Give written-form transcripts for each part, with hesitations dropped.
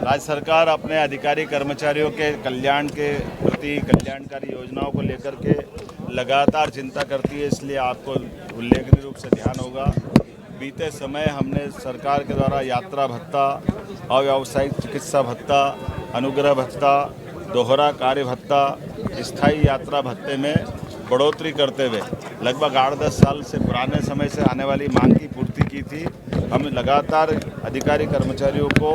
राज्य सरकार अपने अधिकारी कर्मचारियों के कल्याण के प्रति कल्याणकारी योजनाओं को लेकर के लगातार चिंता करती है, इसलिए आपको उल्लेखनीय रूप से ध्यान होगा। बीते समय हमने सरकार के द्वारा यात्रा भत्ता, अव्यावसायिक चिकित्सा भत्ता, अनुग्रह भत्ता, दोहरा कार्य भत्ता, स्थायी यात्रा भत्ते में बढ़ोतरी करते हुए लगभग 8-10 साल से पुराने समय से आने वाली मांग की पूर्ति की थी। हम लगातार अधिकारी कर्मचारियों को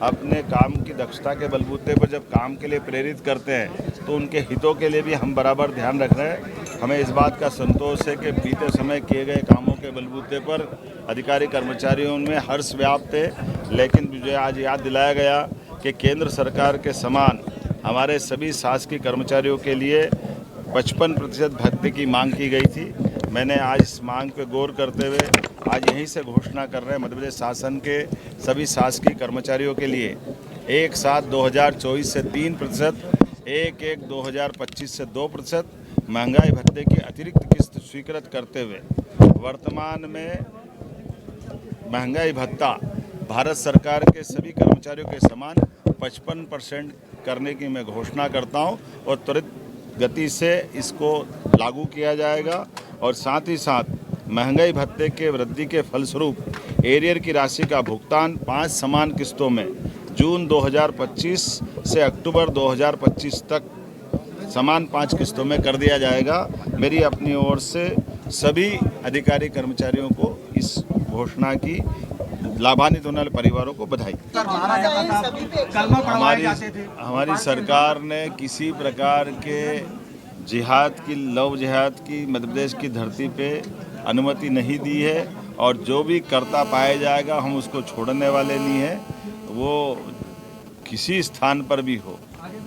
अपने काम की दक्षता के बलबूते पर जब काम के लिए प्रेरित करते हैं तो उनके हितों के लिए भी हम बराबर ध्यान रख रहे हैं। हमें इस बात का संतोष है कि बीते समय किए गए कामों के बलबूते पर अधिकारी कर्मचारियों में हर्ष व्याप्त है। लेकिन मुझे आज याद दिलाया गया कि केंद्र सरकार के समान हमारे सभी शासकीय कर्मचारियों के लिए 55% भत्ते की मांग की गई थी। मैंने आज इस मांग पर गौर करते हुए आज यहीं से घोषणा कर रहे हैं मध्य प्रदेश शासन के सभी शासकीय कर्मचारियों के लिए 1/7 2024 से 3%, 1/1 2025 से 2% महंगाई भत्ते की अतिरिक्त किस्त स्वीकृत करते हुए वर्तमान में महंगाई भत्ता भारत सरकार के सभी कर्मचारियों के समान 55% करने की मैं घोषणा करता हूं और त्वरित गति से इसको लागू किया जाएगा। और साथ ही साथ महंगाई भत्ते के वृद्धि के फलस्वरूप एरियर की राशि का भुगतान 5 समान किस्तों में जून 2025 से अक्टूबर 2025 तक समान 5 किस्तों में कर दिया जाएगा। मेरी अपनी ओर से सभी अधिकारी कर्मचारियों को इस घोषणा की लाभान्वित होने वाले परिवारों को बधाई। हमारी सरकार ने किसी प्रकार के जिहाद की लव जिहाद की मध्य प्रदेश की धरती पे अनुमति नहीं दी है और जो भी करता पाया जाएगा हम उसको छोड़ने वाले नहीं हैं। वो किसी स्थान पर भी हो,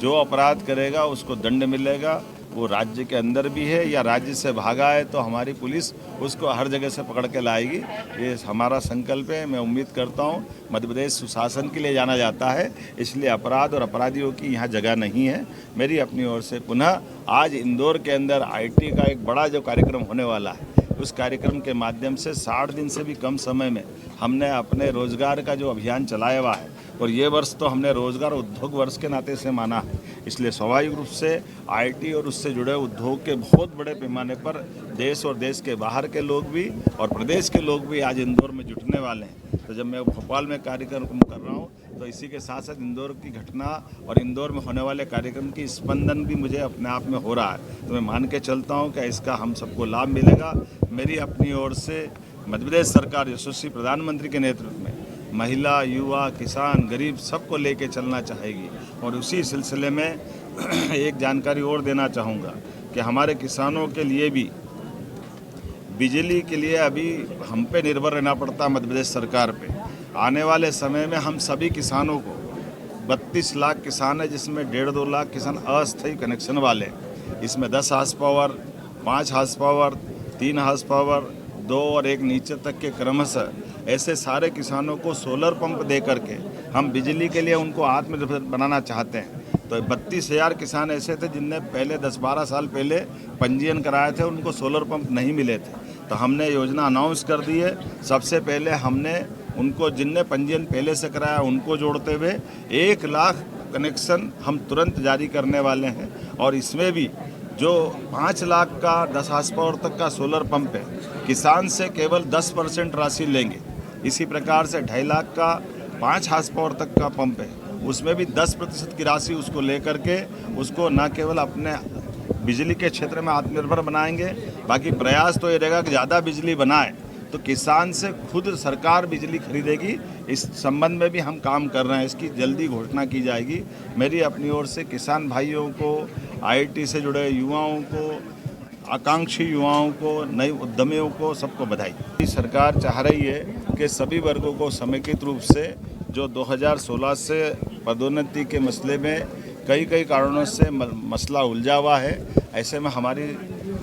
जो अपराध करेगा उसको दंड मिलेगा। वो राज्य के अंदर भी है या राज्य से भागा है तो हमारी पुलिस उसको हर जगह से पकड़ के लाएगी। ये हमारा संकल्प है। मैं उम्मीद करता हूँ मध्य प्रदेश सुशासन के लिए जाना जाता है, इसलिए अपराध और अपराधियों की यहाँ जगह नहीं है। मेरी अपनी ओर से पुनः आज इंदौर के अंदर आईटी का एक बड़ा जो कार्यक्रम होने वाला है, उस कार्यक्रम के माध्यम से 60 दिन से भी कम समय में हमने अपने रोजगार का जो अभियान चलाया हुआ है और ये वर्ष तो हमने रोजगार उद्योग वर्ष के नाते से माना है, इसलिए स्वाभाविक रूप से आईटी और उससे जुड़े उद्योग के बहुत बड़े पैमाने पर देश और देश के बाहर के लोग भी और प्रदेश के लोग भी आज इंदौर में जुटने वाले हैं। तो जब मैं भोपाल में कार्यक्रम कर रहा हूँ तो इसी के साथ साथ इंदौर की घटना और इंदौर में होने वाले कार्यक्रम की स्पंदन भी मुझे अपने आप में हो रहा है। तो मैं मान के चलता हूँ कि इसका हम सबको लाभ मिलेगा। मेरी अपनी ओर से मध्य प्रदेश सरकार यशस्वी प्रधानमंत्री के नेतृत्व में महिला, युवा, किसान, गरीब सबको लेके चलना चाहेगी। और उसी सिलसिले में एक जानकारी और देना चाहूँगा कि हमारे किसानों के लिए भी बिजली के लिए अभी हम पे निर्भर रहना पड़ता है मध्य प्रदेश सरकार पे। आने वाले समय में हम सभी किसानों को 32 लाख किसान है जिसमें 1.5-2 लाख किसान अस्थायी कनेक्शन वाले हैं। इसमें 10 horsepower, 5 horsepower, 3 horsepower, 2 और 1 नीचे तक के क्रमशः ऐसे सारे किसानों को सोलर पंप दे करके हम बिजली के लिए उनको आत्मनिर्भर बनाना चाहते हैं। तो 32,000 किसान ऐसे थे जिनने पहले 10-12 साल पहले पंजीयन कराए थे, उनको सोलर पंप नहीं मिले थे। तो हमने योजना अनाउंस कर दी है। सबसे पहले हमने उनको जिनने पंजीयन पहले से कराया उनको जोड़ते हुए 1 लाख कनेक्शन हम तुरंत जारी करने वाले हैं। और इसमें भी जो 5 लाख का 10 हार्स पावर तक का सोलर पंप है, किसान से केवल 10% राशि लेंगे। इसी प्रकार से 2.5 लाख का 5 हार्स पावर तक का पंप है, उसमें भी 10% की राशि उसको लेकर के उसको न केवल अपने बिजली के क्षेत्र में आत्मनिर्भर बनाएंगे, बाकी प्रयास तो ये रहेगा कि ज़्यादा बिजली बनाए तो किसान से खुद सरकार बिजली खरीदेगी। इस संबंध में भी हम काम कर रहे हैं, इसकी जल्दी घोषणा की जाएगी। मेरी अपनी ओर से किसान भाइयों को, आईटी से जुड़े युवाओं को, आकांक्षी युवाओं को, नए उद्यमियों को, सबको बधाई। सरकार चाह रही है कि सभी वर्गों को समेकित रूप से जो 2016 से पदोन्नति के मसले में कई कारणों से मसला उलझा हुआ है, ऐसे में हमारी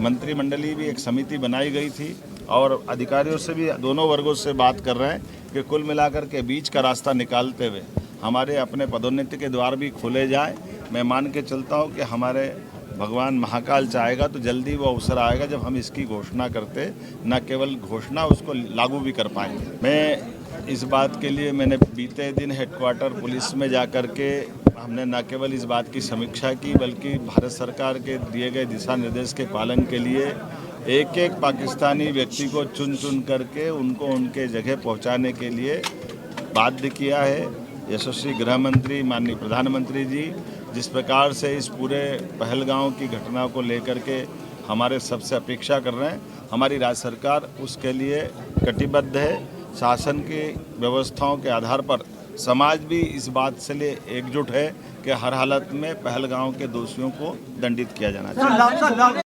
मंत्रिमंडलीय भी एक समिति बनाई गई थी और अधिकारियों से भी दोनों वर्गों से बात कर रहे हैं कि कुल मिलाकर के बीच का रास्ता निकालते हुए हमारे अपने पदोन्नति के द्वार भी खोले जाएं। मैं मान के चलता हूं कि हमारे भगवान महाकाल चाहेगा तो जल्दी वो अवसर आएगा जब हम इसकी घोषणा करते, न केवल घोषणा उसको लागू भी कर पाएंगे। मैं इस बात के लिए मैंने बीते दिन हेडक्वार्टर पुलिस में जाकर के हमने न केवल इस बात की समीक्षा की, बल्कि भारत सरकार के दिए गए दिशा निर्देश के पालन के लिए एक एक पाकिस्तानी व्यक्ति को चुन चुन करके उनको उनके जगह पहुंचाने के लिए बाध्य किया है। यशस्वी गृह मंत्री माननीय प्रधानमंत्री जी जिस प्रकार से इस पूरे पहलगांव की घटना को लेकर के हमारे सबसे अपेक्षा कर रहे हैं, हमारी राज्य सरकार उसके लिए कटिबद्ध है। शासन की व्यवस्थाओं के आधार पर समाज भी इस बात से लिए एकजुट है कि हर हालत में पहलगांव के दोषियों को दंडित किया जाना चाहिए।